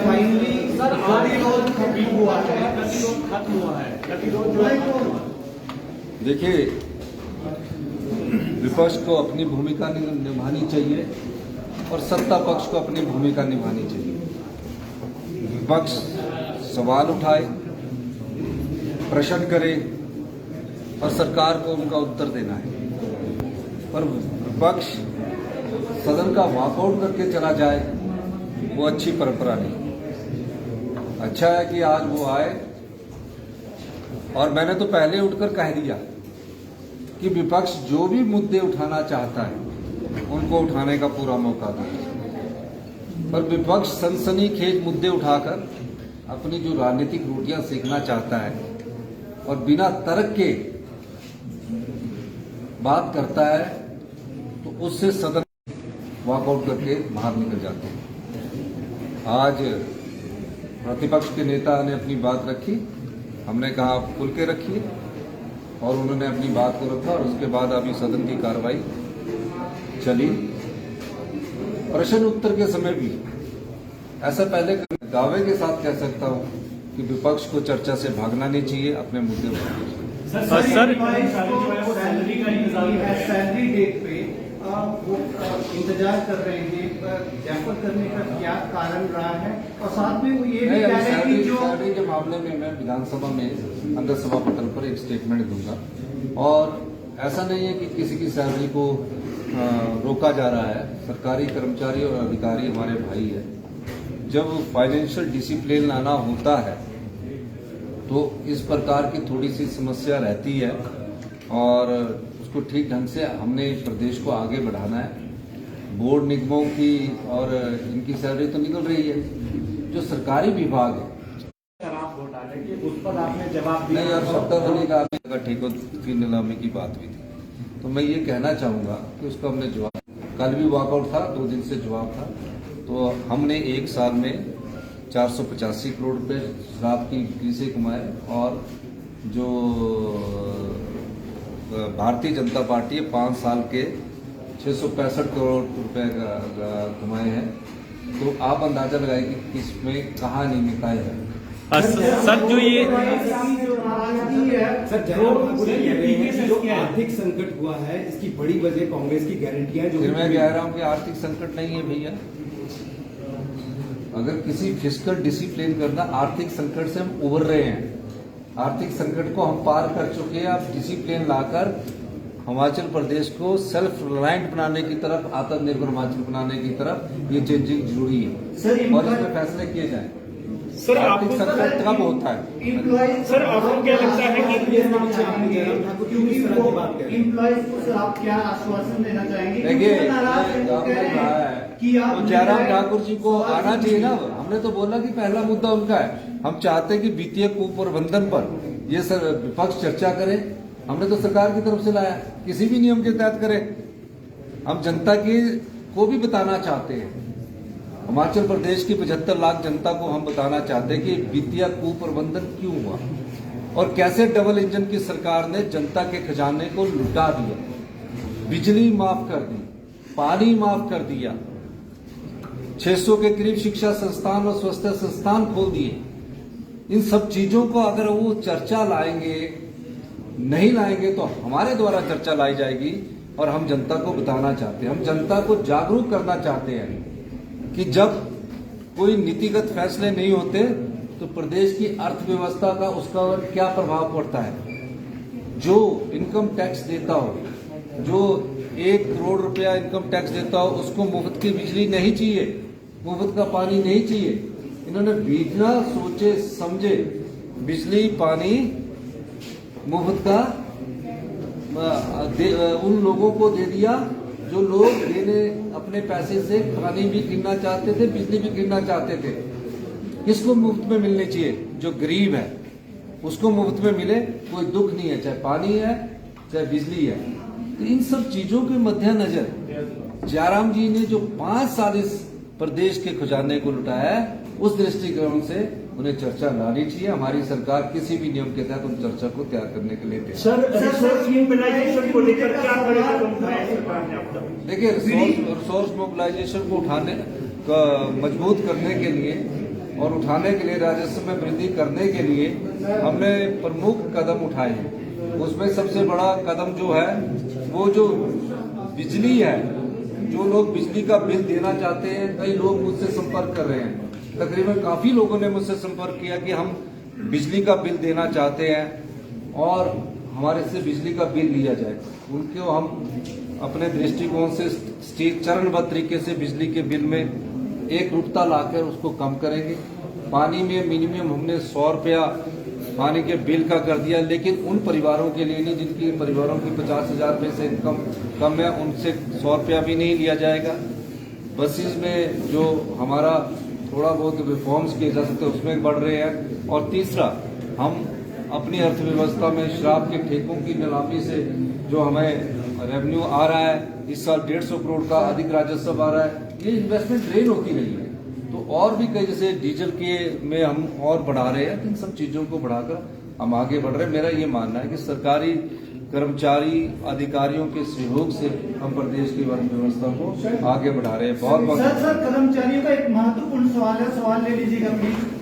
Finally गतिरोध खत्म हुआ है, गतिरोध जो है। देखिए, विपक्ष को अपनी भूमिका निभानी चाहिए और सत्ता पक्ष को अपनी भूमिका निभानी चाहिए। विपक्ष सवाल उठाए, प्रश्न करे और सरकार को उनका उत्तर देना है। पर विपक्ष सदन का वॉकआउट करके चला जाए, वो अच्छी परंपरा नहीं। अच्छा है कि आज वो आए, और मैंने तो पहले उठकर कह दिया कि विपक्ष जो भी मुद्दे उठाना चाहता है उनको उठाने का पूरा मौका दें। पर विपक्ष सनसनीखेज मुद्दे उठाकर अपनी जो राजनीतिक रोटियां सेकना चाहता है और बिना तर्क के बात करता है, तो उससे सदन वॉकआउट करके बाहर निकल जाते हैं। आज प्रतिपक्ष के नेता ने अपनी बात रखी, हमने कहा आप खुल के रखिए, और उन्होंने अपनी बात को रखा, और उसके बाद अभी सदन की कार्रवाई चली। प्रश्न उत्तर के समय भी ऐसा पहले दावे के साथ कह सकता हूं कि विपक्ष को चर्चा से भागना नहीं चाहिए, अपने मुद्दे उठाने चाहिए। सैलरी डेट पे वो इंतजार कर रहे हैं, जयपुर करने का क्या कारण रहा है? और साथ में वो ये भी कह रहे हैं कि जो सैलरी के मामले में मैं विधानसभा में अंदर सभा पटल पर एक स्टेटमेंट दूंगा, और ऐसा नहीं है कि किसी की सैलरी को रोका जा रहा है। सरकारी कर्मचारी और अधिकारी हमारे भाई है। जब फाइनेंशियल डिसिप्लिन लाना होता है तो इस प्रकार की थोड़ी सी समस्या रहती है, और उसको ठीक ढंग से हमने प्रदेश को आगे बढ़ाना है। बोर्ड निगमों की और इनकी सैलरी तो निकल रही है, जो सरकारी विभाग है उस पर आपने जवाब दिया नहीं, और शब्दावली का ठेकों की नीलामी की बात हुई थी, तो मैं ये कहना चाहूंगा कि उसका हमने जवाब, कल भी वॉकआउट था, 2 दिन से जवाब था। तो हमने एक साल में 485 करोड़ रुपए शराब की बिक्री से कमाए, और जो भारतीय जनता पार्टी है 5 साल के 665 करोड़ रुपए कमाए हैं। तो आप अंदाजा लगाइए कि किसमें कहाँ नियमितताएं है। सर जो ये जो आर्थिक संकट हुआ है, इसकी बड़ी वजह कांग्रेस की गारंटियां जो मैं कह रहा हूं कि आर्थिक संकट नहीं है भैया। अगर किसी फिस्कल डिसिप्लिन करना, आर्थिक संकट से हम उबर रहे हैं, आर्थिक संकट को हम पार कर चुके हैं। आप डिसिप्लिन लाकर हिमाचल प्रदेश को सेल्फ रिलायंट बनाने की तरफ, आत्मनिर्भर हिमाचल बनाने की तरफ ये चेंजिंग जरूरी है, और इसमें फैसले किए जाए। सर आर्थिक संकट कब होता है? सर आपको क्या लगता है कि एम्प्लॉइज को सर आप क्या आश्वासन देना चाहेंगे? देखिए, तो जयराम ठाकुर जी को आना चाहिए ना। हमने तो बोला कि पहला मुद्दा उनका है। हम चाहते हैं कि वित्तीय कुप्रबंधन पर ये सर विपक्ष चर्चा करे। हमने तो सरकार की तरफ से लाया, किसी भी नियम के तहत करे। हम जनता की को भी बताना चाहते हैं, हिमाचल प्रदेश की 75 लाख जनता को हम बताना चाहते हैं कि वित्तीय कुप्रबंधन क्यों हुआ, और कैसे डबल इंजन की सरकार ने जनता के खजाने को लुटा दिया। बिजली माफ कर दी, पानी माफ कर दिया, 600 के करीब शिक्षा संस्थान और स्वास्थ्य संस्थान खोल दिए। इन सब चीजों को अगर वो चर्चा लाएंगे, नहीं लाएंगे तो हमारे द्वारा चर्चा लाई जाएगी, और हम जनता को बताना चाहते हैं, हम जनता को जागरूक करना चाहते हैं कि जब कोई नीतिगत फैसले नहीं होते तो प्रदेश की अर्थव्यवस्था का उसका क्या प्रभाव पड़ता है। जो इनकम टैक्स देता हो, जो 1 करोड़ रुपया इनकम टैक्स देता हो, उसको मुफ्त की बिजली नहीं चाहिए, मुफ्त का पानी नहीं चाहिए। इन्होंने बिना सोचे समझे बिजली पानी मुफ्त का उन लोगों को दे दिया जो लोग देने अपने पैसे से पानी भी खरीदना चाहते थे, बिजली भी खरीदना चाहते थे। किसको मुफ्त में मिलनी चाहिए? जो गरीब है उसको मुफ्त में मिले, कोई दुख नहीं है, चाहे पानी है चाहे बिजली है। तो इन सब चीजों के मद्देनजर जयराम जी ने जो 5 साल इस प्रदेश के खजाने को लुटाया है, उस दृष्टिकोण से उन्हें चर्चा लानी चाहिए। हमारी सरकार किसी भी नियम के तहत उन चर्चा को तैयार करने के लिए सर रिसोर्स मोबिलाइजेशन को लेकर क्या कदम उठाए सरकार ने अब तक? देखिए, रिसोर्स मोबिलाइजेशन को उठाने मजबूत करने के लिए और उठाने के लिए, राजस्व में वृद्धि करने के लिए हमने प्रमुख कदम उठाए हैं। उसमें सबसे बड़ा कदम जो है वो जो बिजली है, जो लोग बिजली का बिल देना चाहते हैं, कई लोग मुझसे संपर्क कर रहे हैं। तकरीबन काफी लोगों ने मुझसे संपर्क किया कि हम बिजली का बिल देना चाहते हैं और हमारे से बिजली का बिल लिया जाए। उनको हम अपने दृष्टिकोण से चरणबद्ध तरीके से बिजली के बिल में एक रूपता लाकर उसको कम करेंगे। पानी में मिनिमम हमने 100 रुपया पानी के बिल का कर दिया, लेकिन उन परिवारों के लिए नहीं जिनकी परिवारों की 50,000 रुपये से इनकम कम है, उनसे 100 रुपया भी नहीं लिया जाएगा। बसेस में जो हमारा थोड़ा बहुत रिफॉर्म्स किए जा सकते हैं उसमें बढ़ रहे हैं। और तीसरा, हम अपनी अर्थव्यवस्था में शराब के ठेकों की नीलामी से जो हमें रेवेन्यू आ रहा है, इस साल 150 करोड़ का अधिक राजस्व आ रहा है, ये इन्वेस्टमेंट ड्रेन होती नहीं है। तो और भी कई, जैसे डीजल के में हम और बढ़ा रहे हैं, इन सब चीजों को बढ़ाकर हम आगे बढ़ रहे हैं। मेरा ये मानना है कि सरकारी कर्मचारी अधिकारियों के सहयोग से हम प्रदेश की अर्थव्यवस्था को आगे बढ़ा रहे हैं। बहुत बहुत सर कर्मचारियों का एक महत्वपूर्ण सवाल है, सवाल ले लीजिएगा प्लीज।